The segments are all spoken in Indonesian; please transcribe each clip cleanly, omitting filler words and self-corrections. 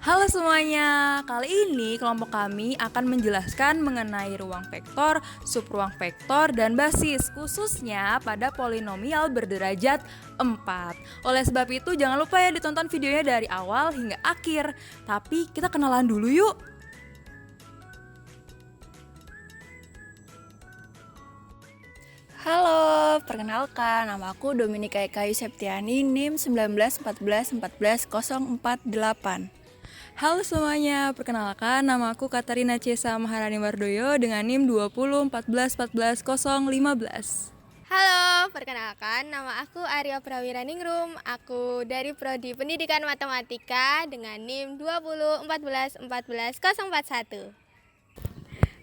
Halo semuanya, kali ini kelompok kami akan menjelaskan mengenai ruang vektor, subruang vektor, dan basis, khususnya pada polinomial berderajat 4. Oleh sebab itu, jangan lupa ya ditonton videonya dari awal hingga akhir. Tapi kita kenalan dulu yuk. Halo, perkenalkan nama aku Dominika Eka Septiani, NIM 1914140448. Halo semuanya, perkenalkan nama aku Katarina Cesa Maharani Wardoyo dengan NIM 2014141015. Halo, perkenalkan nama aku Arya Prawiraningrum. Aku dari Prodi Pendidikan Matematika dengan NIM 2014141041.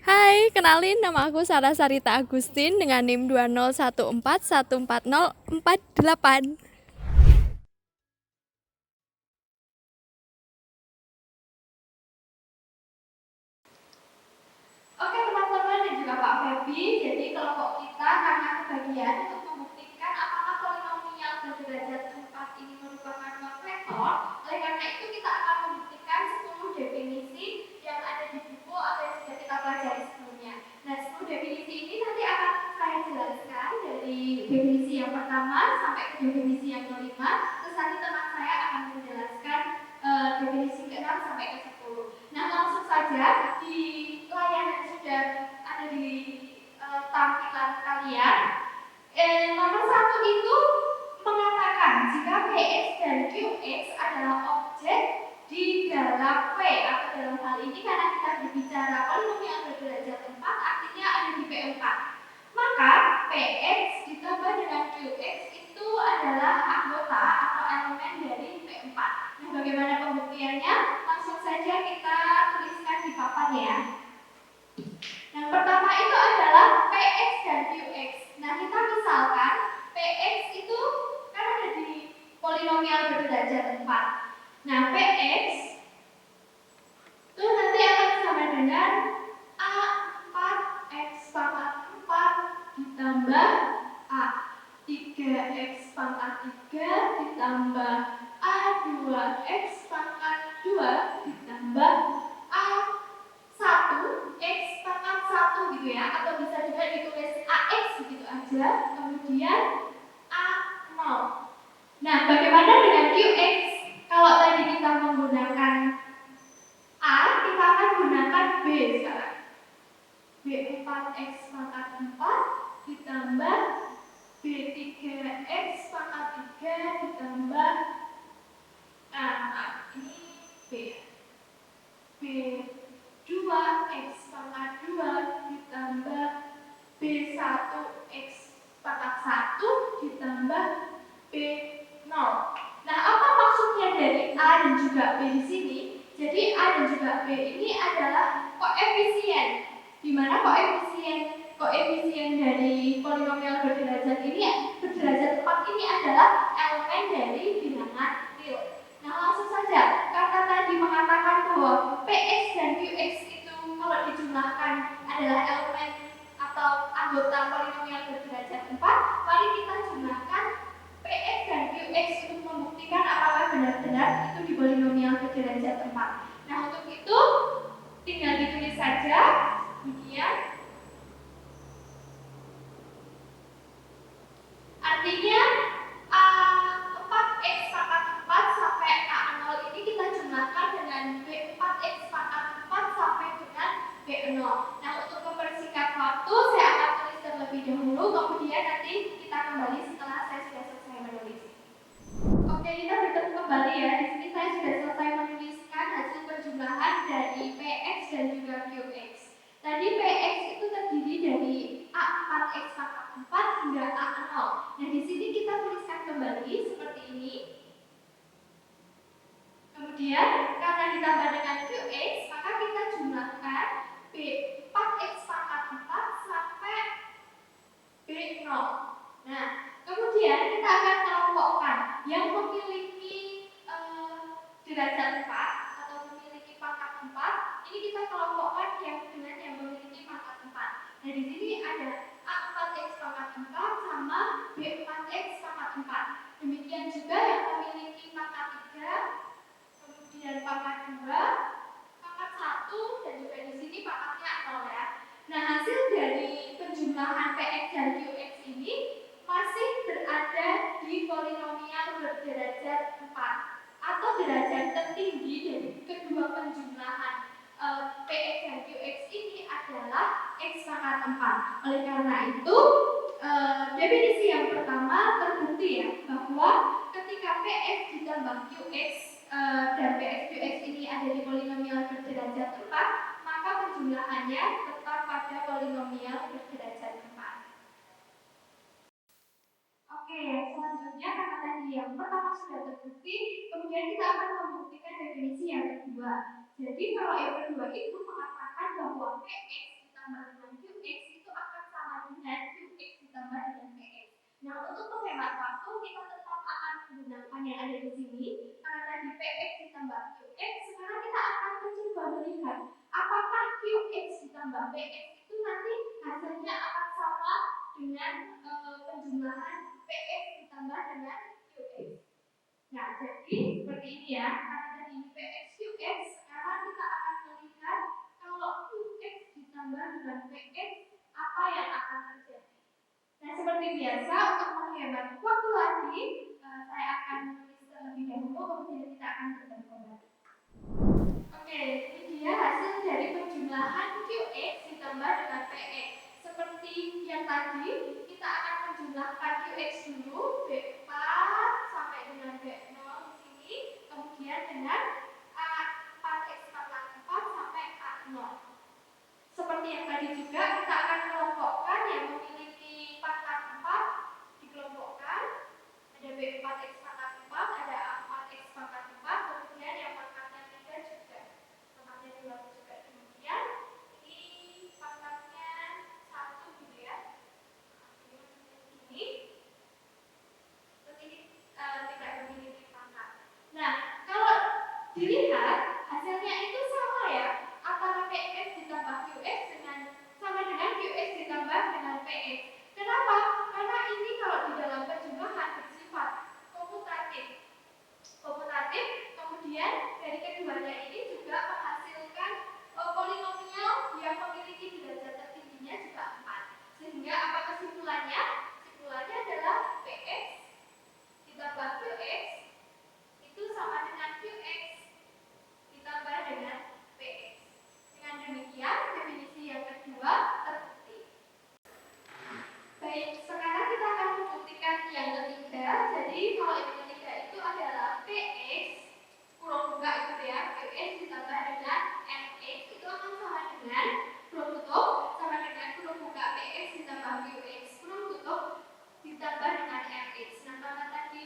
Hai, kenalin nama aku Sarah Sarita Agustin dengan NIM 2014140448. Oke teman-teman dan juga Pak Febi, jadi kelompok kita karena kebagian untuk membuktikan apakah polinomial berderajat 4 ini merupakan ruang vektor. Oleh karena itu kita akan membuktikan 10 definisi yang ada di buku atau yang sudah kita pelajari sebelumnya. Nah, 10 definisi ini nanti akan saya jelaskan dari definisi yang pertama sampai ke definisi yang kelima. Terus nanti teman saya akan menjelaskan definisi ke-6 sampai ke 10. Nah, langsung saja di layar yang sudah ada di tampilan kalian. Nomor 1 itu mengatakan jika Px dan Qx adalah objek di dalam V, atau dalam hal ini karena kita berbicara polinomial berderajat 4 artinya ada di P4. Maka Px ditambah dengan Qx itu adalah anggota atau elemen dari P4. Nah, bagaimana pembuktiannya? Langsung saja kita tuliskan di papan ya. Yang pertama itu adalah Px dan Qx. Nah, kita misalkan Px itu kan ada di polinomial berderajat 4. Nah, Px itu nanti akan sama dengan A4x pangkat 4 ditambah A3x pangkat 3 ditambah A2x pangkat 2 ditambah A1x pangkat 1 gitu ya, atau bisa juga ditulis AX begitu aja, kemudian A0. Nah, bagaimana dengan Qx? Kalau tadi kita menggunakan A, kita akan gunakan B sekarang. B4x pangkat 4 ditambah B3x pangkat 3 ditambah ini B. B2x pangkat 2 ditambah B1x pangkat 1 ditambah B0. Nah, apa maksudnya dari A dan juga B di sini? Jadi A dan juga B ini adalah koefisien, di mana koefisien dari polinomial berderajat ini, berderajat 4 ini adalah elemen dari bilangan real. Nah, langsung saja, karena tadi mengatakan bahwa Px dan Qx itu kalau dijumlahkan adalah elemen atau anggota polinomial berderajat 4, mari kita jumlahkan Px dan Qx untuk membuktikan apakah benar-benar itu di polinomial berderajat 4. Nah, untuk itu tinggal ditulis saja, kemudian artinya A4x pangkat 4 sampai A0 ini kita jumlahkan dengan B4x pangkat 4 sampai dengan B0. Nah, untuk mempersingkat waktu saya akan tulis terlebih dahulu, kemudian nanti kita kembali setelah saya sudah selesai menulis. Oke, kita bertemu kembali ya. Di sini saya sudah selesai menuliskan hasil penjumlahan dari Px dan juga Qx. Tadi Px itu terdiri dari A4x pangkat 4 hingga A0. Nah, di sini kita tuliskan kembali seperti ini. Kemudian, karena ditambah dengan Qx, maka kita jumlahkan B4x pangkat 4 sampai B0. Nah, kemudian kita akan kelompokkan yang memiliki derajat 4 atau memiliki pangkat 4. Ini kita kelompokkan dengan yang memiliki pangkat 4. Nah, di sini ada A4x pangkat 4 sama B4x pangkat 4. Demikian juga yang memiliki pangkat 3, kemudian pangkat 2, berderajat 4 atau derajat tertinggi dari kedua penjumlahan Px dan Qx ini adalah X pangkat 4. Oleh karena itu, definisi yang pertama terbukti ya, bahwa ketika Px ditambah Qx dan Px Qx ini ada di polinomial berderajat 4, maka penjumlahannya tetap pada polinomial berderajat 4. Oke, selanjutnya karena tadi yang pertama sudah terbukti, kemudian kita akan membuktikan definisi yang kedua. Jadi kalau yang kedua itu mengatakan bahwa Px ditambah dengan Qx itu akan sama dengan Qx ditambah dengan Px. Nah, untuk menghemat waktu kita tetap akan menggunakan yang ada di sini. Karena tadi Px ditambah Qx, sekarang kita akan mencoba melihat apakah Qx ditambah Px itu nanti hasilnya akan sama dengan penjumlahan Px ditambah dengan Qx. Nah, jadi seperti ini ya. Karena tadi ini Px Qx, sekarang kita akan melihat kalau Qx ditambah dengan Px, apa yang akan terjadi. Nah, seperti biasa untuk menghemat waktu lagi, saya akan menulis terlebih dahulu, kemudian kita akan bertemu kembali. Oke, ini dia hasil dari penjumlahan Qx ditambah dengan Px. Seperti yang tadi, kita akan menjumlahkan Qx dulu, B4 sampai dengan B0 di sini, kemudian dengan A4X pangkat 4 sampai A0. Seperti yang tadi juga, kita akan kelompokkan yang memiliki pangkat 4 dikelompokkan. Ada B4X pangkat 4, ada A4X pangkat 4, kemudian yang pangkatnya 3 juga. Pangkatnya 2 juga demikian. Ini pangkatnya 1 gitu ya. Ini. Terus ini tidak memiliki pangkat. Nah, kalau dilihat hasilnya itu sama ya, antara Px ditambah Qx sama dengan Qx ditambah dengan Px. Kenapa? Karena ini kalau di dalam penjumlahan bersifat komutatif. Kemudian dari keduanya ini juga menghasilkan polinomial yang memiliki derajat tertingginya juga 4. Sehingga apa kesimpulannya? Kesimpulannya adalah Px ditambah Qx itu sama dengan Qx ditambah dengan Px. Dengan demikian, definisi yang kedua terbukti. Baik, sekarang kita akan membuktikan yang ketiga. Jadi, kalau yang ketiga itu adalah Px kurung buka itu ya, Qx ditambah dengan Nx itu akan sama dengan kurung tutup sama dengan kurung buka Px ditambah Qx kurung tutup ditambah dengan Nx. Nah, karena tadi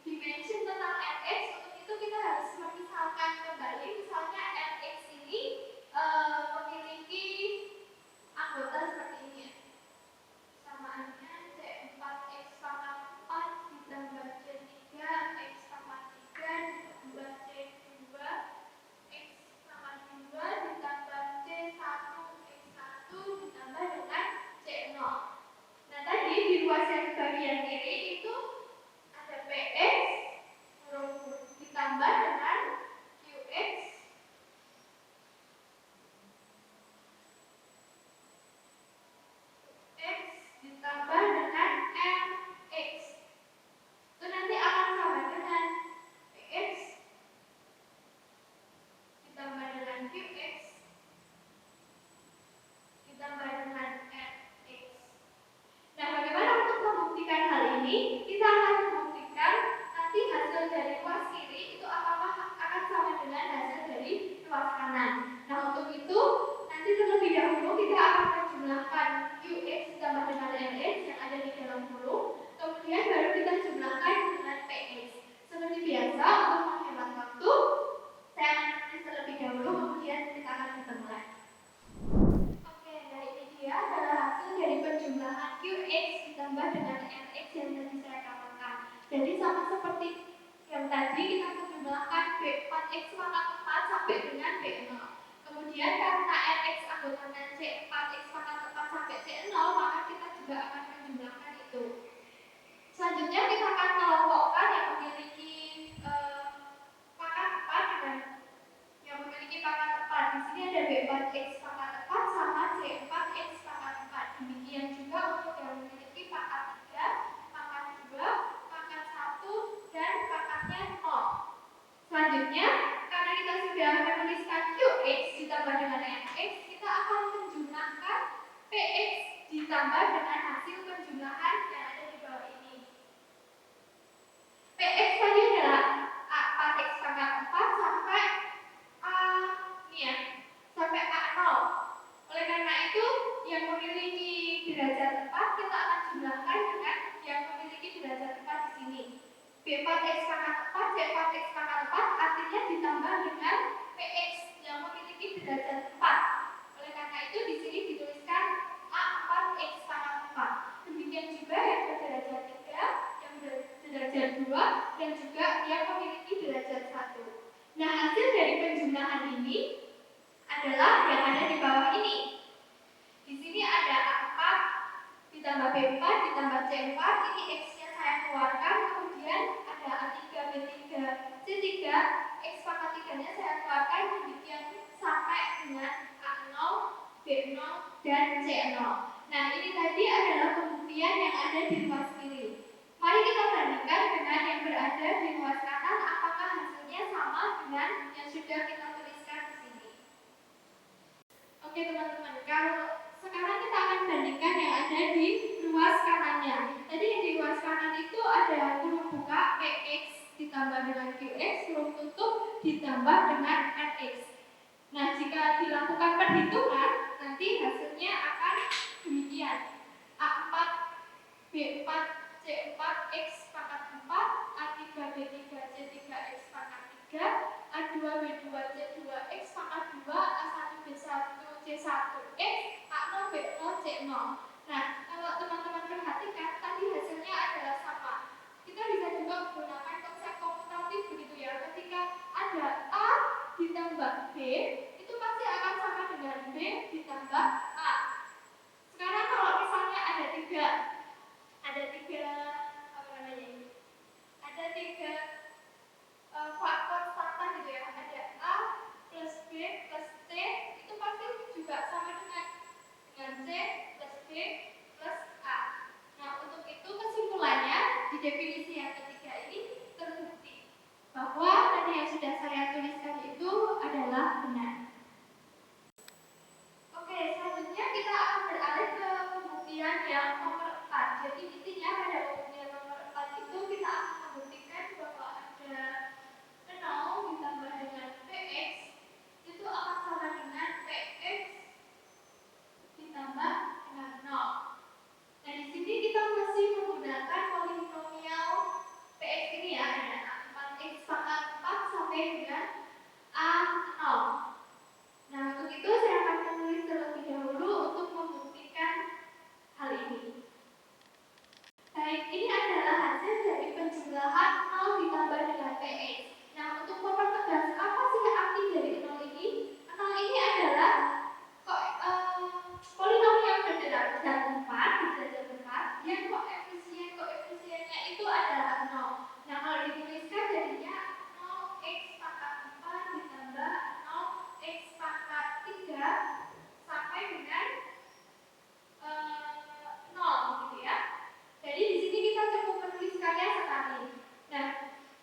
dimension tentang Nx, untuk itu kita harus memisalkan kembali. Misalnya Nx ini memiliki anggota seperti ini ya. Samaannya C4X pangkat 4 ditambah C3X pangkat 3 ditambah C2 X pangkat 2 ditambah C1X1 ditambah dengan C0. Nah, tadi di ruas yang bagian kiri itu ada Px ditambah dengan Qx ditambah dengan Nx. Itu nanti akan sama dengan Px ditambah dengan Qx ditambah dengan Nx. Nah, bagaimana untuk membuktikan hal ini? Kita akan membuktikan nanti hasil dari ruas kiri itu apakah akan sama dengan hasil dari ruas kanan. Nah, untuk itu nanti terlebih dahulu kita akan menjumlahkan Qx ditambah dengan Nx yang ada di dalam kurung, kemudian baru kita jumlahkan dengan Px. Seperti biasa, untuk menghemat waktu, saya akan menulis terlebih dahulu, kemudian kita akan bertemu lagi. Oke, nah ini dia adalah hasil dari penjumlahan Qx ditambah dengan Nx yang tadi saya katakan. Jadi sama seperti yang tadi kita menjumlahkan B4X pangkat 4 sampai dengan B0. Kemudian karena Nx anggotanya C4X pangkat 4 sampai C0, maka kita juga akan menjumlahkan itu. Selanjutnya kita akan kelompokkan yang memiliki pangkat 4 dengan yang memiliki pangkat 4. Di sini ada B4X pangkat 4 sama C4X pangkat 4. Demikian juga untuk yang memiliki pangkat 3, pangkat 2, pangkat 1, dan pangkatnya 0. yang memiliki derajat 1. Nah, hasil dari penjumlahan ini adalah yang ada di bawah ini. Di sini ada A4 ditambah B4 ditambah C4, ini X-nya saya keluarkan, kemudian ada A3, B3, C3, X pangkat 3-nya saya keluarkan, demikian sampai dengan A0, B0, dan C0. Nah, ini tadi adalah pembuktian yang ada di ruas kiri. Mari kita bandingkan dengan yang berada di ruas kanan, apakah hasilnya sama dengan yang sudah kita tuliskan di sini. Oke teman-teman, kalau sekarang kita akan bandingkan yang ada di ruas kanannya. Tadi yang di ruas kanan itu ada kurung buka PX ditambah dengan QX, kurung tutup ditambah dengan NX. Nah, jika dilakukan perhitungan, nanti hasilnya akan demikian. A4, B4, C4, X pangkat 4, A3, B3, C3, X pangkat 3, A2, B2, C2, X pangkat 2, A1, B1, C1, X, A0, B0, C0. Nah, kalau teman-teman perhatikan, tadi hasilnya adalah sama. Kita bisa juga menggunakan konsep komutatif begitu ya. Ketika ada A ditambah B, itu pasti akan sama dengan B ditambah A. Sekarang kalau misalnya ada tiga faktor konstatan gitu ya, ada A plus B plus C, itu pasti juga sama dengan C plus B plus A. Nah, untuk itu kesimpulannya di definisi yang ketiga ini terbukti bahwa tadi yang sudah saya tuliskan itu adalah benar. Oke, selanjutnya kita akan beralih ke pembuktian yang nomor 4. Jadi intinya pada pembuktian nomor 4 itu kita akan membuktikan bahwa ada 0 ditambah dengan PX itu akan sama dengan PX ditambah dengan 0. Nah, di sini kita masih menggunakan polinomial PX ini ya, ada A4X pangkat 4 sampai dengan A0. Nah, untuk itu saya akan menulis terlebih dahulu untuk membuktikan hal ini. Baik, ini adalah hasil dari penjumlahan 0 ditambah dengan PX. Nah, untuk mempertegas apa sih arti dari 0 ini? 0 ini adalah polinomial berderajat 4, derajat 4, yang koefisiennya itu adalah 0. Nah, kalau dituliskan jadinya 0x pangkat 4 ditambah 0x pangkat 3 sampai dengan 0 gitu ya. Jadi di sini kita cukup menuliskannya sekali. Nah,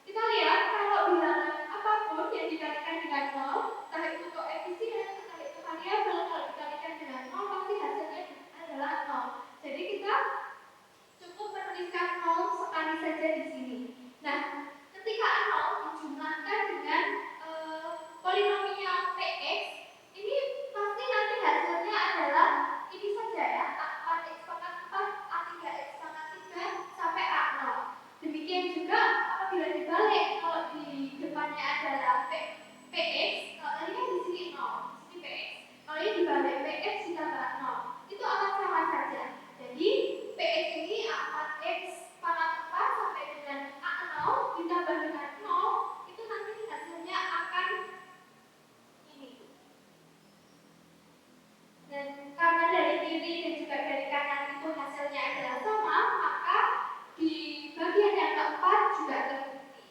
kita lihat kalau bilangan apapun yang dikalikan dengan 0, entah itu koefisien, entah itu variabel, kalau dikalikan dengan 0 pasti hasilnya adalah 0. Jadi kita cukup menuliskan 0 sekali saja di sini. Nah, ketika 0 dijumlahkan dengan polinomial PX, ini pasti nanti hasilnya adalah ini saja ya, A4X pangkat 4, A3X pangkat 3 sampai A0. Demikian juga apabila dibalik, kalau di depannya adalah PX, kalau tadi kan di sini 0, di sini PX. Kalau ini dibalik PX ditambah 0, itu akan sama saja. Jadi PX ini A4X pangkat 4 sampai dengan A0 ditambah dengan 0, itu nanti hasilnya akan ini. Dan karena dari kiri dan juga dari kanan itu hasilnya adalah sama, maka di bagian yang keempat juga terbukti.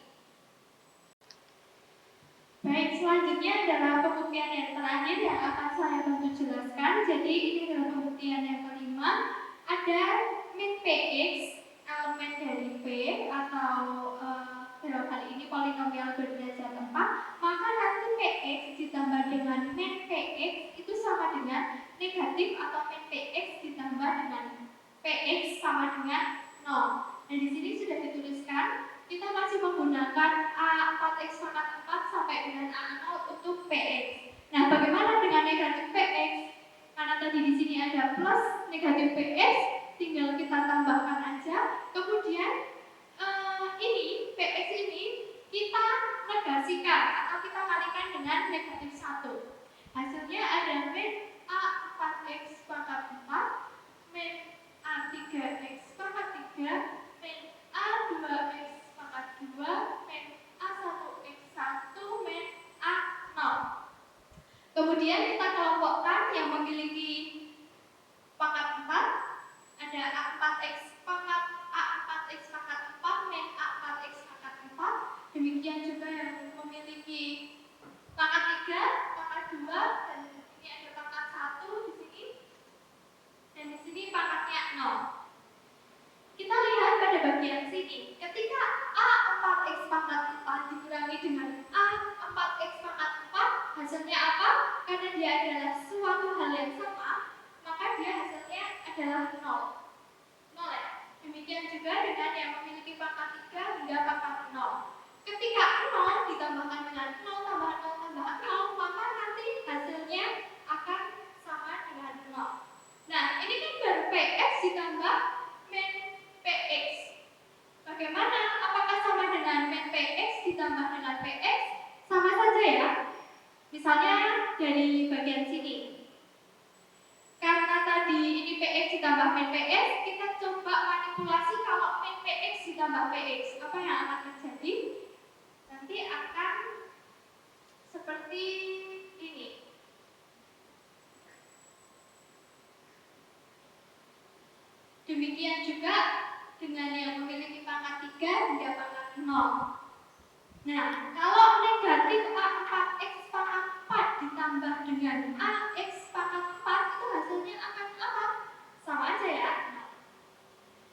Baik, selanjutnya adalah pembuktian yang terakhir yang akan saya bantu jelaskan. Jadi ini adalah pembuktian yang kelima. Ada min PX, elemen dari P atau dalam hal ini polinomial berderajat 4, maka nanti PX ditambah dengan min PX itu sama dengan negatif atau min PX ditambah dengan PX sama dengan 0. Nah, di sini sudah dituliskan, kita masih menggunakan A4X pangkat 4 sampai dengan A0 untuk PX. Nah, bagaimana dengan negatif PX? Karena tadi di sini ada plus negatif PX, tinggal kita tambahkan aja. Kemudian ini PX ini kita negasikan atau kita kalikan dengan negatif 1. Hasilnya ada min A4X pangkat 4, min A3X pangkat 3, min A2X pangkat 2, min juga dengan yang memiliki pangkat 3 hingga pangkat 0. Ketika 0 ditambahkan dengan 0 tambah 0 tambah 0, maka nanti hasilnya akan sama dengan 0. Nah, ini kan baru PX ditambah min PX. Bagaimana? Apakah sama dengan min PX ditambah dengan PX? Sama saja ya. Misalnya dari bagian sini. Karena tadi ini PX ditambah min PX, kita coba manipulasi kalau min PX ditambah PX. Apa yang akan terjadi? Nanti akan seperti ini. Demikian juga dengan yang memiliki pangkat 3 hingga pangkat 0. Nah, kalau negatif A4X pangkat 4 ditambah dengan AX pangkat 4, itu hasilnya akan apa? Sama aja ya.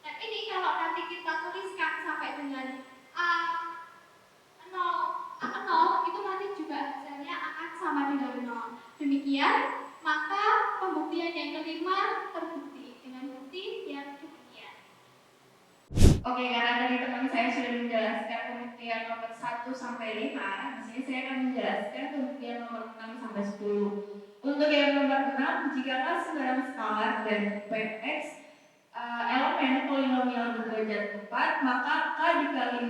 Nah, ini kalau nanti kita tuliskan sampai dengan A0, itu nanti juga hasilnya akan sama dengan 0. Demikian, maka pembuktian yang kelima terbukti dengan bukti yang demikian. Oke, karena tadi teman saya sudah menjelaskan pembuktian nomor 1 sampai 5, di sini saya akan menjelaskan pembuktian nomor 6 sampai 10. Untuk yang nomor 6, jika sembarang skalar dan Px elemen polinomial berderajat 4, maka K dikali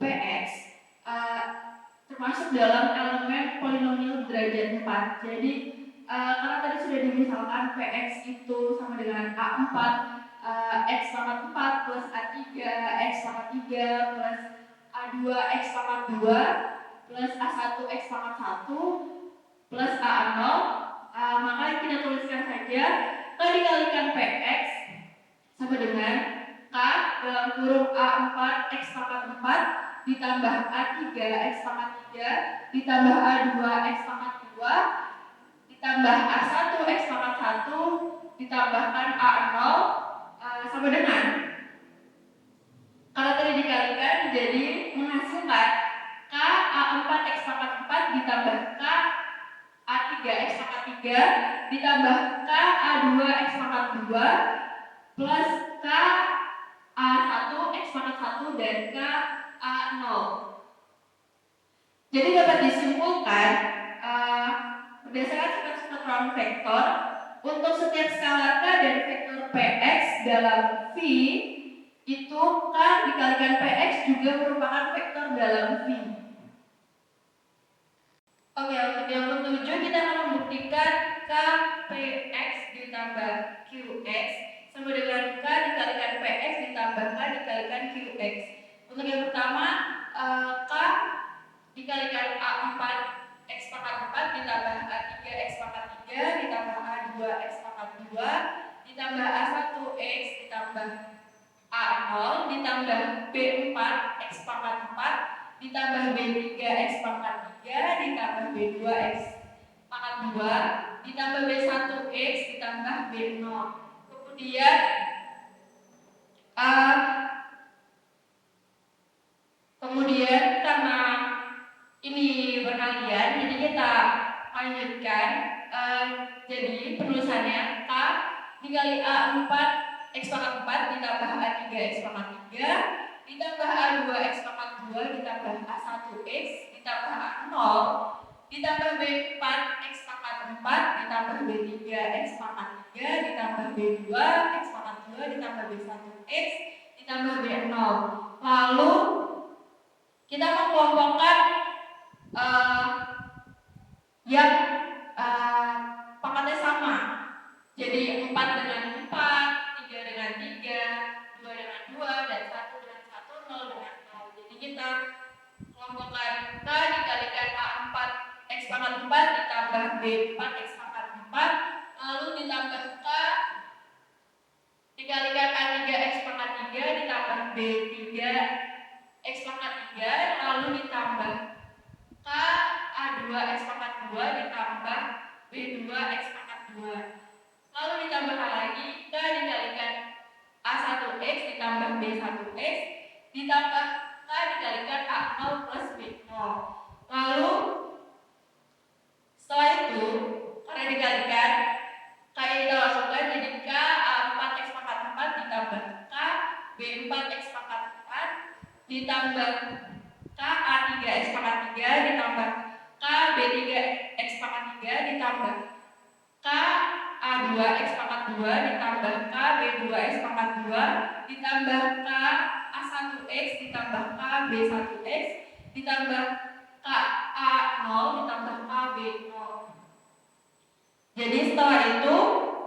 Px termasuk dalam elemen polinomial derajat 4. Jadi karena tadi sudah dimisalkan Px itu sama dengan A4 X pangkat 4 plus A3 X pangkat 3 plus A2 X pangkat 2 plus A1 X pangkat 1 plus A0, maka kita tuliskan saja K dikalikan Px sama dengan K dalam kurung A4 X pangkat 4 ditambah A3 X pangkat 3 ditambah A2 X pangkat 2 ditambah A1 X pangkat 1 ditambahkan A0 sama dengan, kalau tadi dikalikan jadi menghasilkan K A4 X pangkat 4 ditambah K A3 X pangkat 3 ditambah K A2 X pangkat 2 plus K A1 X pangkat 1 dan K A0. Jadi dapat disimpulkan berdasarkan sifat-sifat ruang vektor, untuk setiap skalar K dan vektor Px dalam V, itu K dikalikan Px juga merupakan vektor dalam V. Oke, untuk yang ketujuh kita akan membuktikan K Px ditambah Qx sama dengan K dikalikan Px ditambah K dikalikan Qx. Untuk yang pertama, K dikalikan A4 X pangkat 4 ditambah A3 X pangkat 3 ditambah A2 X pangkat 2 ditambah A1 X ditambah A0 ditambah B4 X pangkat 4 ditambah B3 X pangkat 3 ditambah B2 X pangkat 2 ditambah B1 X ditambah B0. Kemudian karena ini berkalian, jadi kita lanjutkan. Jadi penulisannya K dikali A4 X pangkat 4 ditambah A3 X pangkat 3 ditambah A2 X pangkat 2 ditambah A1 X ditambah A0 ditambah B4 X pangkat 4 ditambah B3 X pangkat 3 ditambah B2 X pangkat 2 ditambah B1 X ditambah B0. Lalu kita mengelompokkan yang pangkatnya sama. Jadi 4 dengan 4, 3 dengan 3, 2 dengan 2, dan 1 dengan 1, 0 dengan 0. Jadi kita kelompokkan K dikalikan A4 X pangkat 4 ditambah B4 X pangkat 4, lalu ditambah K dikalikan A3 X pangkat 3 ditambah B3 X pangkat 3, lalu ditambah K A2 X pangkat 2 ditambah B2 X pangkat 2. Lalu ditambah lagi K dikalikan A1 X ditambah B1 X ditambah K dikalikan A0 plus B0. Lalu setelah itu karena dikalikan K kita masukkan jadi K A4 X pangkat 4 ditambah K B4 B4 X pangkat 4 ditambah K A3 X pangkat 3 ditambah K B3 X pangkat 3 ditambah K A2 X pangkat 2 ditambah K B2 X pangkat 2 ditambah K A1X ditambah K B1X ditambah K A0 ditambah K B0. Jadi setelah itu,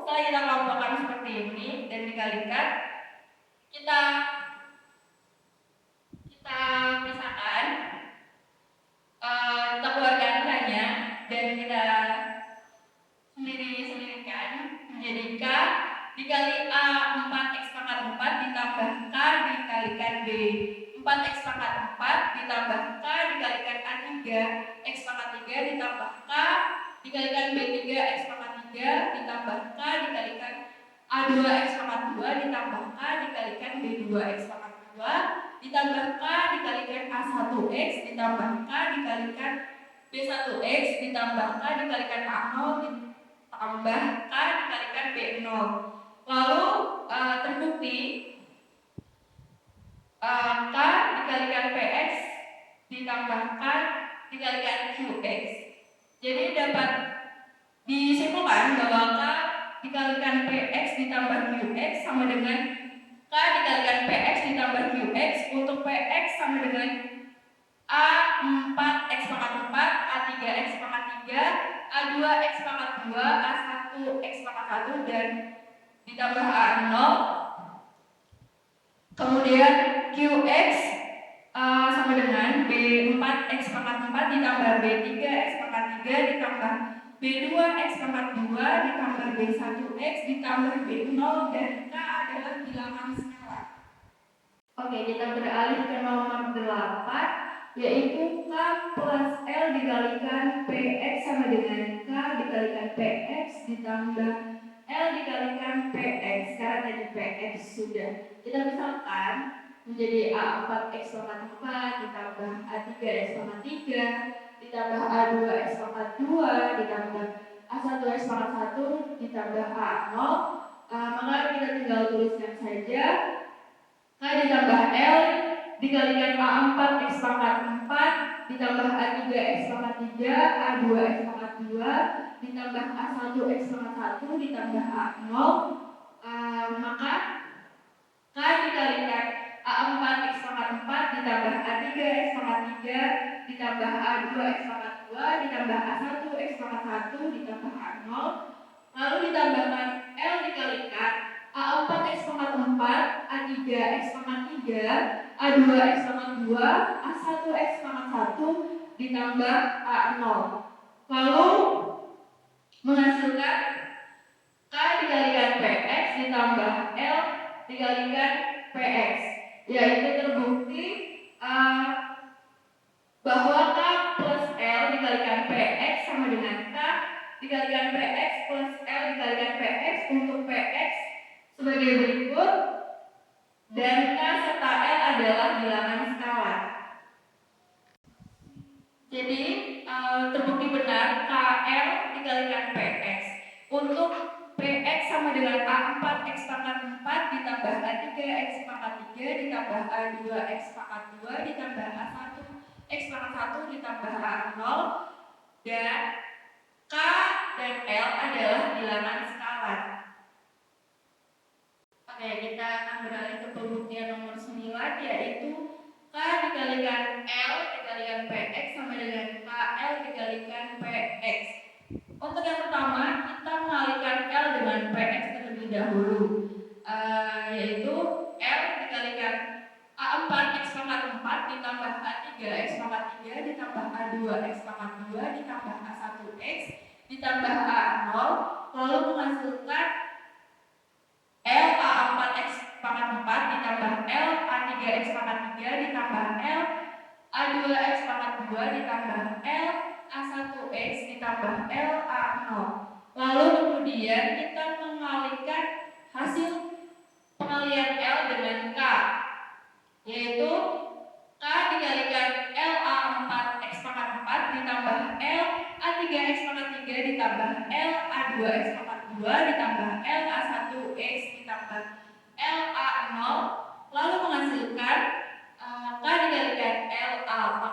setelah kita kelompokkan seperti ini dan dikalikan, kita pisahkan, kita keluarkan nilainya dan kita sendiri-sendirikan menjadi K dikali A 4 X pangkat 4 ditambah K dikalikan B 4 X pangkat 4 ditambah K dikalikan A3 X pangkat 3 ditambah K dikalikan B3 X pangkat 3 ditambah K dikalikan A2 X pangkat 2 ditambah K dikalikan B2 X pangkat 2 ditambah K dikalikan A1X ditambah K dikalikan B1X ditambah K dikalikan A0 ditambah K dikalikan B0. Lalu terbukti K dikalikan PX ditambah K dikalikan QX. Jadi dapat disimpulkan bahwa K dikalikan PX ditambah QX sama dengan K dikalikan PX ditambah QX. Untuk PX sama dengan A4 X pangkat 4, A3 X pangkat 3, A2 X pangkat 2, A1 X pangkat 1 dan ditambah A0. Kemudian QX sama dengan B4 X pangkat 4 ditambah B3 X pangkat 3 ditambah B2 X pangkat 2 ditambah B1X ditambah B0 dan K adalah bilangan skala. Oke, kita beralih ke nomor 8, yaitu K plus L dikalikan PX sama dengan K dikalikan PX ditambah L dikalikan PX. Karena tadi PX sudah kita misalkan menjadi A4 X pangkat 4 ditambah A3 X pangkat 3 ditambah A2 X pangkat 2 ditambah A1 X pangkat 1 ditambah A0. Maka kita tinggal tuliskan saja K ditambah L dikalikan A4 X pangkat 4 ditambah A3 X pangkat 3 A2 X pangkat 2 ditambah A1 X pangkat 1 ditambah A0. Maka K dikalikan A4 X pangkat 4 ditambah A3 X pangkat 3 ditambah A2 X pangkat 2 ditambah A1 X pangkat 1 ditambah A0. Lalu ditambahkan L dikalikan A4 X pangkat 4, A3 X pangkat 3, A2 X pangkat 2, A1 X pangkat 1 ditambah A0. Lalu menghasilkan K dikalikan PX ditambah L dikalikan PX, yaitu terbukti bahwa K plus L dikalikan PX sama dengan K dikalikan PX plus L dikalikan PX. Untuk PX sebagai berikut dan K serta L adalah bilangan skalar. Jadi terbukti benar KL dikalikan PX. Untuk PX sama dengan A4 X pangkat 4 ditambah A3 X pangkat 3 ditambah A2 X pangkat 2 ditambah A1 X pangkat 1 ditambah A0 dan K dan L adalah bilangan skalar. Oke, kita akan beralih ke pembuktian nomor 9, yaitu K dikalikan L dikalikan PX sama dengan KL dikalikan PX. Untuk yang pertama, kita mengalihkan L dengan PX terlebih dahulu, yaitu L dikalikan A4 X pangkat 4 ditambah A3 X pangkat 3 ditambah A2 X pangkat 2 ditambah A1 X ditambah A0, lalu menghasilkan L A4 X pangkat 4 ditambah L A3 X pangkat 3 ditambah L A2 X pangkat 2 ditambah L A1 X ditambah L A0. Lalu kemudian kita mengalihkan hasil pengalihan L dengan K, yaitu K dikalikan L A4 X pangkat 4 ditambah L A3 X pangkat 3 ditambah L A2 X pangkat 2 ditambah L A1 X ditambah L A0, lalu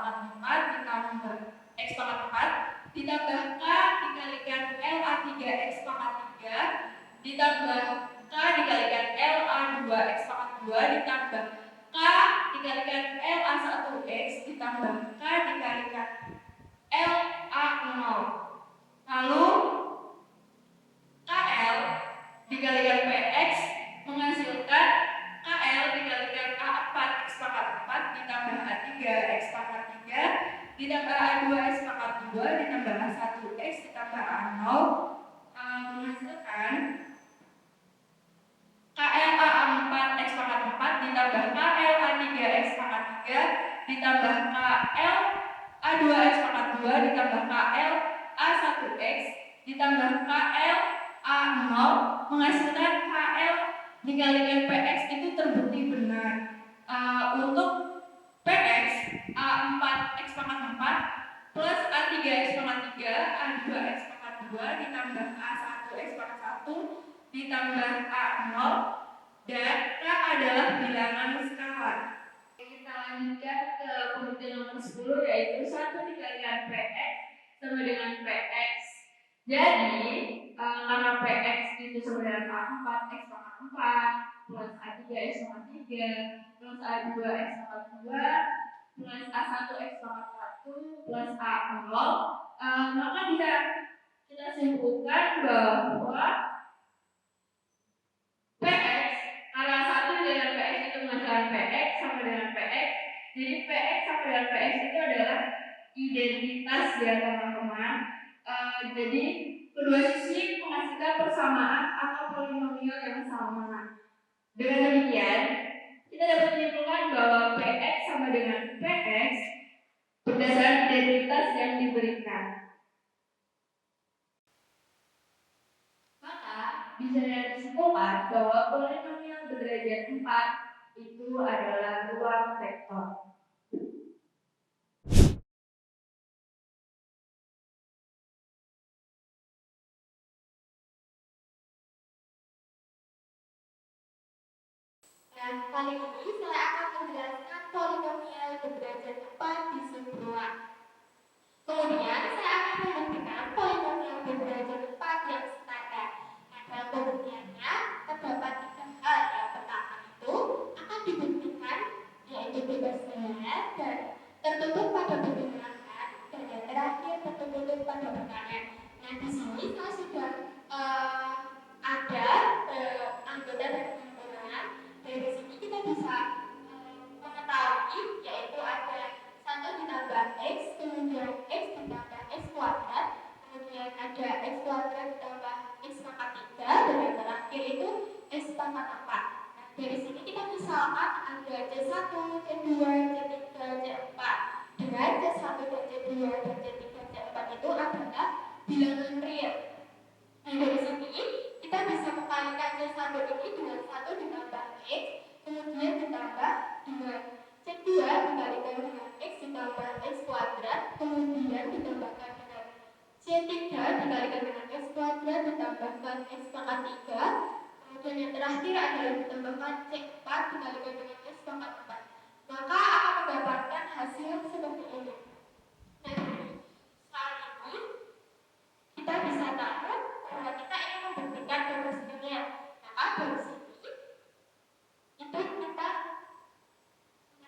pangkat 4 ditambah X pangkat 4 ditambah K dikalikan LA3 X pangkat 3 ditambah K dikalikan LA2 X pangkat 2 ditambah K dikalikan LA1X ditambah K dikalikan LA0. Lalu KL dikalikan PX menghasilkan KL dikalikan A4 X pangkat 4 ditambah A3 X pangkat 3 ditambah A2 X pangkat 2 ditambah A1 X ditambah A0 menghasilkan KL A4 X pangkat 4 ditambah KL A3 X pangkat 3 ditambah KL A2 X pangkat 2 ditambah KL A1 X ditambah KL A0 menghasilkan KL dikalikan PX itu terbukti benar. Untuk PX A4 X pangkat 4 plus A3 X pangkat 3 A2 X pangkat 2 ditambah A1 X pangkat 1 ditambah A0 dan K adalah bilangan skalar. Kita lanjutkan ke pembuktian nomor 10 yaitu 1 dikalikan PX sama dengan PX. Jadi karena PX itu sama dengan A4 X pangkat 4 plus A3 X pangkat 3 plus A2 X pangkat 2 plus A1 X pangkat 1 plus A0 maka bisa kita simpulkan bahwa PX karena 1 dengan PX itu menghasilkan PX sama dengan PX. Jadi PX sama dengan PX itu adalah identitas ya teman-teman. Jadi kedua sisi menghasilkan persamaan atau polinomial yang sama. Dengan demikian, kita dapat menyimpulkan bahwa PX sama dengan PX berdasarkan identitas yang diberikan. Maka bisa disimpulkan bahwa polinomial berderajat 4 itu adalah ruang vektor. Nah, kali ini saya akan menjelaskan polinomial berderajat 4 di subruang. Kemudian saya akan membuktikan polinomial berderajat 4 yang standar. Nah, dalam pembuktiannya terdapat 3 hal. Yang pertama itu akan dibuktikan yaitu bebas bilangan dan tertutup pada bilangan dan yang terakhir tertutup pada bilangan. Nah, di sini saya sudah ada anggota dari bilangan. Dari sini kita bisa mengetahui yaitu ada 1 ditambah X, kemudian X ditambah X kuadrat, kemudian ada X kuadrat ditambah X pangkat 3, dan yang terakhir itu X pangkat 4. Nah, dari sini kita misalkan ada C1, C2, C3, C4. Dengan C1 dan C2 dan C3, C4 itu adalah bilangan real. Nah, dari sini kita bisa mengkalikan C1 ini dengan 1 ditambah X, kemudian ditambah dengan C2 dikalikan dengan X ditambah X kuadrat, kemudian ditambahkan dengan C3 dikalikan dengan X kuadrat ditambahkan X pangkat 3, kemudian yang terakhir adalah ditambahkan C4 dikalikan dengan X pangkat 4. Maka akan mendapatkan hasil seperti ini. Nah, soal ini kita bisa tahu bahwa kita ingin membuktikan bebas linear. Maka dari sini itu kita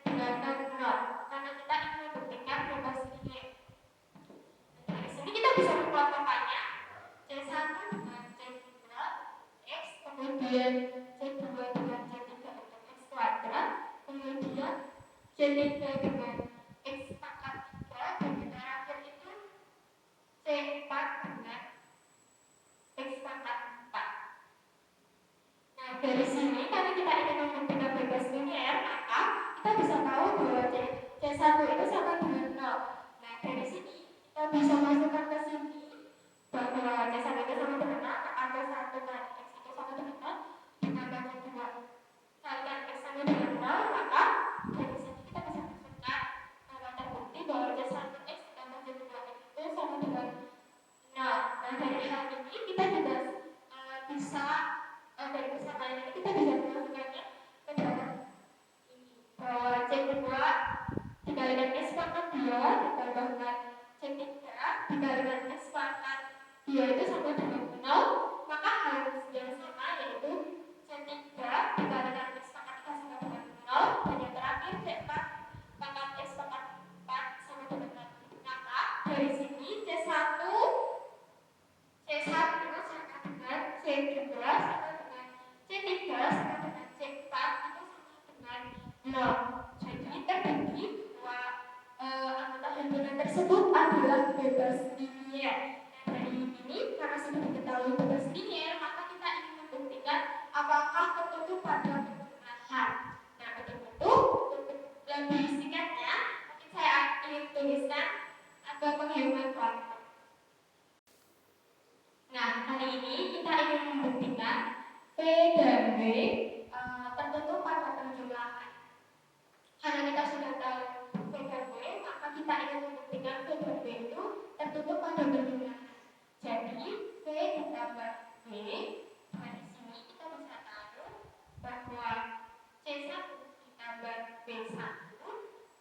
menggunakan 0 karena kita ingin membuktikan bebas linear. Dari sini kita bisa mengelompokkannya C1 dengan C2 X, kemudian C2 dengan C3 dengan X kuadrat, kemudian C3 dengan X pangkat 3, dan yang terakhir itu C4 dengan X pangkat 4. Nah, dari sini karena kita ingin membuktikan bebas linear, maka kita bisa tahu bahwa C1 itu sama dengan 0. Nah, dari sini kita bisa masukkan ke sini bahwa C1 itu sama dengan 0, maka C1 kali X itu sama dengan 0, ditambah C2 kalikan X sama dengan 0, maka dari sini kita bisa masukkan bahwa terbukti bahwa C1 X ditambah C2 X itu sama dengan 0. Nah, dari hal ini kita juga bisa dari persamaan ini kita bisa memasukkannya ke dalam ini bahwa C2 dikalikan C4 pangkat X pangkat 4 sama dengan 4. Maka dari sini C1 sama dengan C2 sama dengan C3 sama dengan C4 itu sama dengan 0. Jadi terbukti bahwa anggota himpunan tersebut adalah bebas linier. Nah, dari ini karena sudah diketahui bebas linier, maka kita ingin membuktikan apakah tertutup pada penjumlahan. Nah, untuk lebih singkatnya, mungkin saya ingin tuliskan agar menghemat waktu. Nah, kali ini kita ingin membuktikan P dan B tertutup pada penjumlahan. Karena kita sudah tahu P dan B, maka kita ingin membuktikan P dan B itu tertutup pada penjumlahan. Jadi, P ditambah B, dari sini kita bisa tahu bahwa C1 ditambah B1,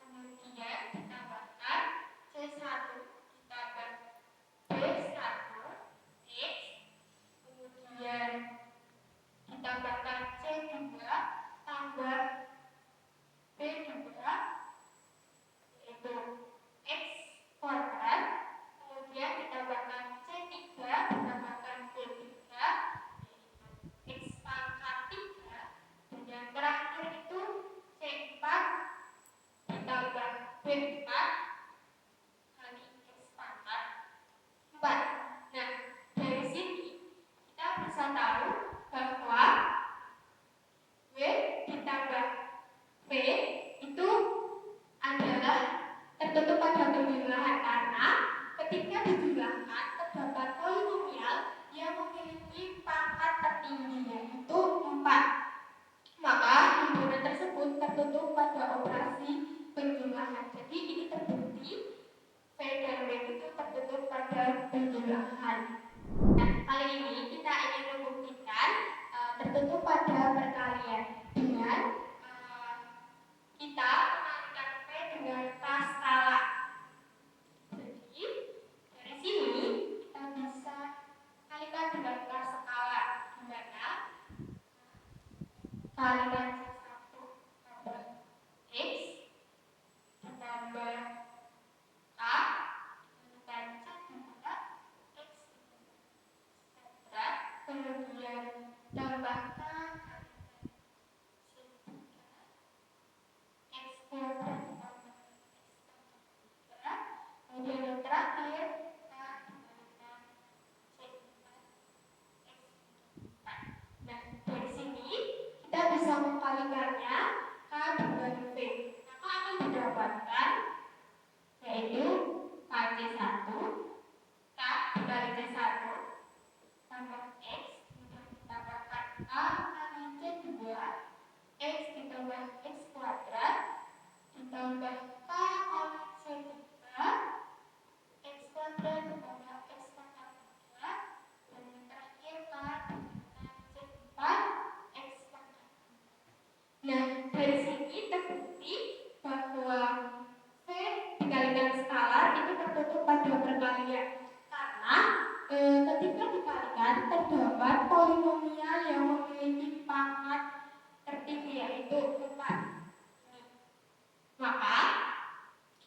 kemudian ditambahkan C1 ditambah B1, X, kemudian ditambahkan C2 tambah B2, yaitu X kuadrat, kemudian ditambahkan C3 ditambahkan B3, X pangkat 3, dan yang terakhir itu C4 ditambah B4 kali X pangkat 4. Nah, dari sini kita bisa tahu bahwa W ditambah P itu adalah tertutup pada penjumlahan karena ketika dijumlahkan terdapat polinomial yang memiliki pangkat tertinggi yaitu 4. Maka himpunan tersebut tertutup pada operasi penjumlahan. Jadi ini terbukti P dan W itu tertutup pada penjumlahan. Nah, kali ini kita ingin membuktikan tertutup pada perkalian dengan kita mengalihkan P dengan skala. Jadi dari sini kita bisa kalikan dengan skala, di mana kalikan C1 tambah X ditambah K dan C2 X kuadrat, kemudian tambahkan C3 X kuadrat ditambah X kuadrat, kemudian yang terakhir kita diberikan C4 X kuadrat. Nah, dari sini kita bisa mengkalikannya K dengan V. Maka akan didapatkan yaitu KC1 K dikali C1 tambah X, kemudian ditambahkan K kali C2 X ditambah X kuadrat ditambah K kali C3 X kuadrat ditambah X pangkat 3, dan yang terakhir K dengan C4 X pangkat 3. Nah, dari sini terbukti bahwa V dikalikan skalar itu tertutup pada perkalian karena ketika dikalikan terdapat polinomial yang memiliki pangkat tertinggi yaitu 4. Maka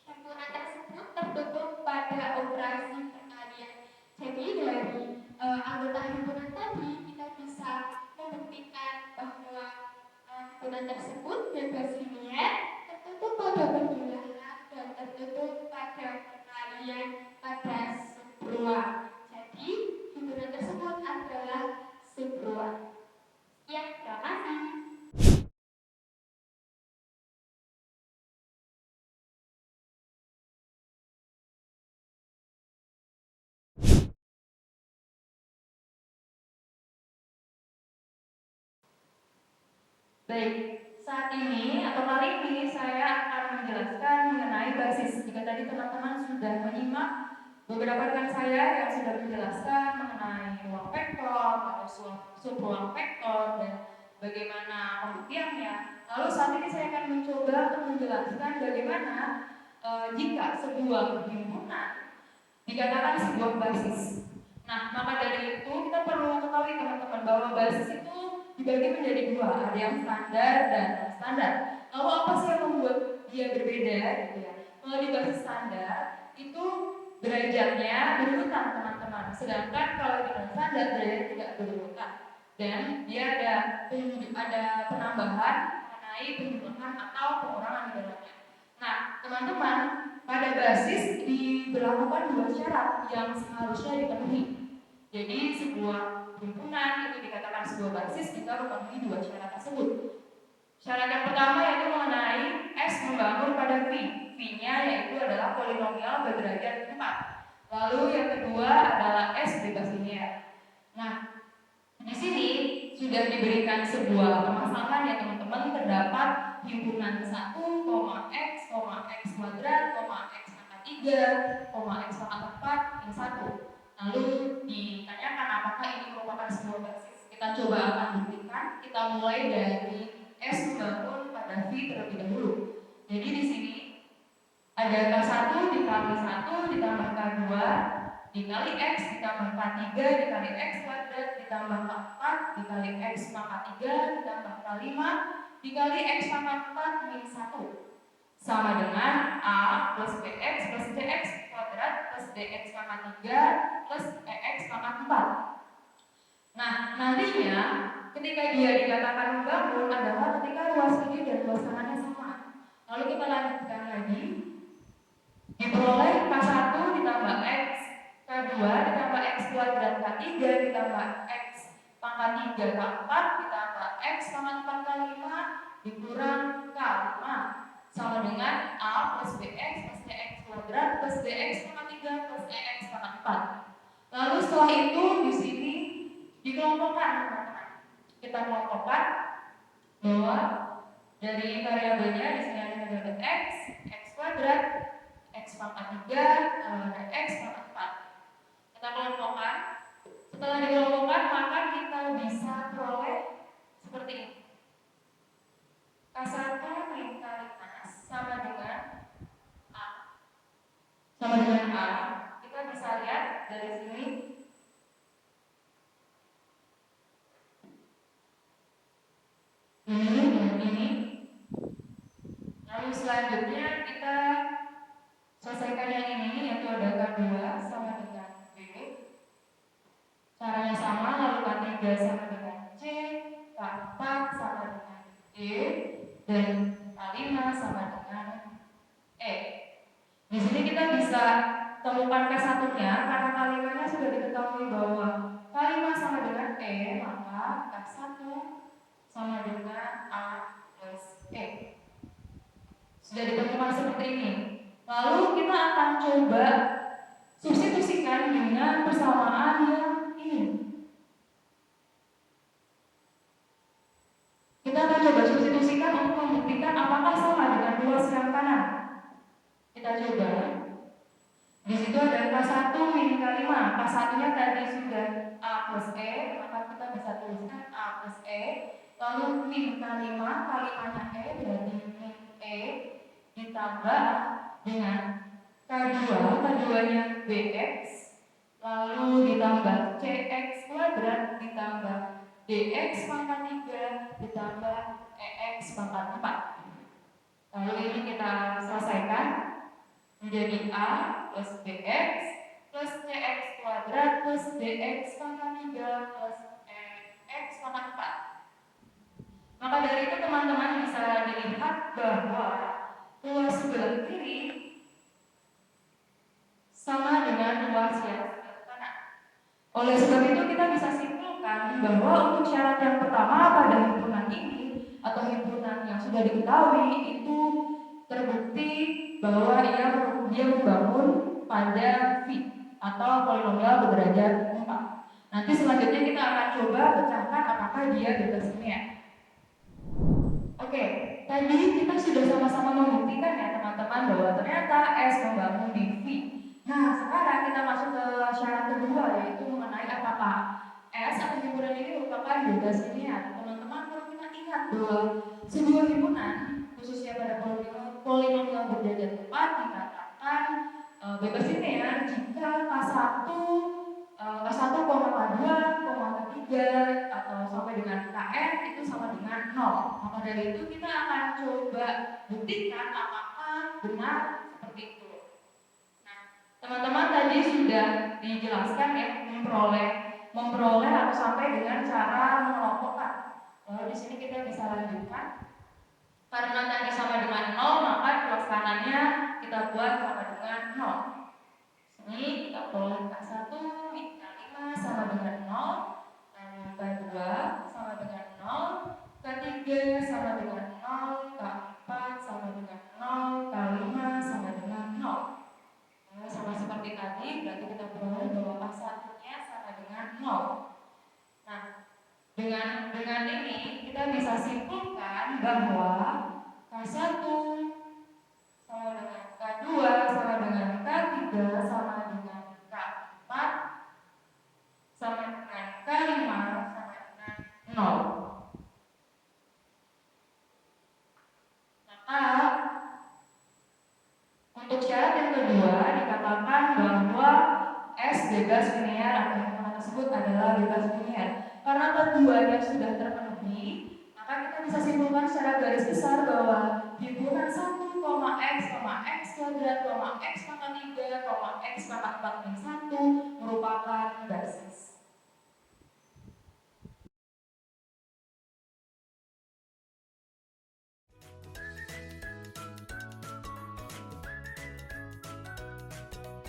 himpunan tersebut tertutup pada operasi perkalian. Jadi dari anggota himpunan tadi kita bisa membuktikan bahwa himpunan tersebut bebas linier, tertutup pada penjumlahan dan tertutup pada perkalian pada subruang. Jadi himpunan tersebut adalah subruang. Ya, terima kasih. Baik, saat ini atau kali ini saya akan menjelaskan mengenai basis. Jika tadi teman-teman sudah menyimak beberapa rekan saya yang sudah menjelaskan mengenai ruang vektor atau subruang vektor dan bagaimana pembuktiannya. Lalu saat ini saya akan mencoba untuk menjelaskan bagaimana jika sebuah himpunan dikatakan sebuah basis. Nah, maka dari itu kita perlu ketahui teman-teman bahwa basis itu dibagi menjadi dua, ada yang standar dan non standar. Lalu apa sih yang membuat dia berbeda gitu ya. Kalau di basis standar itu derajatnya berurutan teman-teman, sedangkan kalau di non standar derajat tidak berurutan dan dia ada penambahan mengenai penjumlahan atau pengurangan di dalamnya. Nah, teman-teman, pada basis diberlakukan dua syarat yang seharusnya dipenuhi. Jadi sebuah himpunan itu dikatakan sebuah basis jika memenuhi dua syarat tersebut. Syarat yang pertama yaitu mengenai S membangun pada V. V-nya yaitu adalah polinomial berderajat 4. Lalu yang kedua adalah S bebas linear. Nah, di sini sudah diberikan sebuah permasalahan ya teman-teman, terdapat himpunan 1, X, X kuadrat, X pangkat 3, X pangkat 4, yang 1. Lalu ditanyakan apakah ini merupakan sebuah basis. Kita coba akan buktikan. Kita mulai dari S membangun pada V terlebih dahulu. Jadi di sini ada K1 dikali 1 ditambah K2 dikali X ditambah K3 dikali X kuadrat ditambah K4 dikali X pangkat 3 ditambah K5 dikali X pangkat 4 min 1 sama dengan A plus BX plus CX kuadrat plus DX pangkat 3 plus EX pangkat 4. Nah, nantinya ketika dia dikatakan membangun adalah ketika ruas ini dan ruas tangannya sama. Lalu kita lanjutkan lagi. Diperoleh K1 ditambah X, K2 ditambah X kuadrat, K3 ditambah X pangkat 3 K4 ditambah X pangkat 4 K5 dikurang K5 sama dengan A plus BX plus CX kuadrat plus DX pangkat 3 plus EX pangkat 4. Lalu setelah itu di sini dikelompokkan teman-teman. Kita kelompokkan bahwa dari variabelnya di sini ada variabel X, X kuadrat, X pangkat 3, dan X pangkat 4. Kita kelompokkan. Setelah dikelompokkan maka kita bisa peroleh seperti ini. K1 min K5 sama dengan A. Sama dengan A. Kita bisa lihat dari sini. Ini dan ini. Lalu selanjutnya kita selesaikan yang ini, yaitu ada K2 sama dengan B. Caranya sama, lalu K3 sama dengan C, K4 sama dengan D, dan K5 sama dengan E. Di sini kita bisa temukan K1-nya karena K5-nya sudah diketahui bahwa K5 sama dengan E, maka K1 sama dengan A plus E. Sudah ditemukan seperti ini. Lalu kita akan coba substitusikan dengan persamaan yang ini. Kita akan coba substitusikan untuk membuktikan apakah sama dengan ruas yang kanan. Kita coba. Di situ ada K1 min K5. K1-nya tadi sudah A plus E, maka kita bisa tuliskan A plus E. Lalu min K5, K5-nya E berarti min E ditambah dengan K2, K2-nya BX, lalu ditambah CX kuadrat ditambah DX pangkat 3 ditambah EX pangkat 4. Lalu ini kita selesaikan menjadi A plus BX plus CX kuadrat plus DX pangkat 3 plus EX pangkat 4. Maka dari itu teman-teman bisa dilihat bahwa ruas sebelah kiri sama dengan ruas yang sebelah kanan. Oleh sebab itu kita bisa simpulkan bahwa untuk syarat yang pertama pada himpunan ini atau himpunan yang sudah diketahui itu terbukti bahwa dia membangun pada V atau polinomial berderajat 4. Nanti selanjutnya kita akan coba pecahkan apakah dia bebas linear. Oke, tadi kita sudah sama-sama membuktikan ya teman-teman bahwa ternyata S membangun di V. Nah, sekarang kita masuk ke syarat kedua, yaitu mengenai apakah S atau himpunan ini merupakan bebas linear. Teman-teman perlu kita ingat bahwa sebuah himpunan, khususnya pada polinomial berderajat 4 dikatakan bebas linear jika K1, K1, K2, K3 sampai dengan KN itu sama dengan 0. Maka dari itu kita akan coba buktikan apakah benar seperti itu. Nah, teman-teman tadi sudah dijelaskan ya memperoleh atau sampai dengan cara mengelompokkan. Lalu di sini kita bisa lanjutkan. Karena tadi sama dengan 0, maka pelaksananya kita buat sama dengan 0. Ini kita peroleh K1, K5 sama dengan 0, K2 sama dengan 0, K3 sama dengan 0, K4 sama dengan 0, K5 sama dengan 0. Sama seperti tadi, berarti kita peroleh bahwa K1-nya sama dengan 0. Nah, dengan ini kita bisa simpulkan bahwa K1 sama dengan K2 sama dengan K3 sama dengan K4 sama dengan K5 sama dengan 0. Maka untuk syarat yang kedua dikatakan bahwa S bebas linear atau yang kita sebut adalah bebas linear. Karena keduanya sudah terpenuhi, maka kita bisa simpulkan secara garis besar bahwa himpunan 1, x, x kuadrat, x pangkat 3, x pangkat 4 min 1 merupakan basis.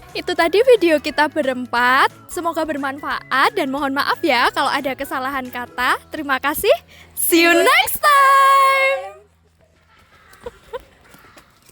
Itu tadi video kita berempat. Semoga bermanfaat dan mohon maaf ya kalau ada kesalahan kata. Terima kasih. See you next time.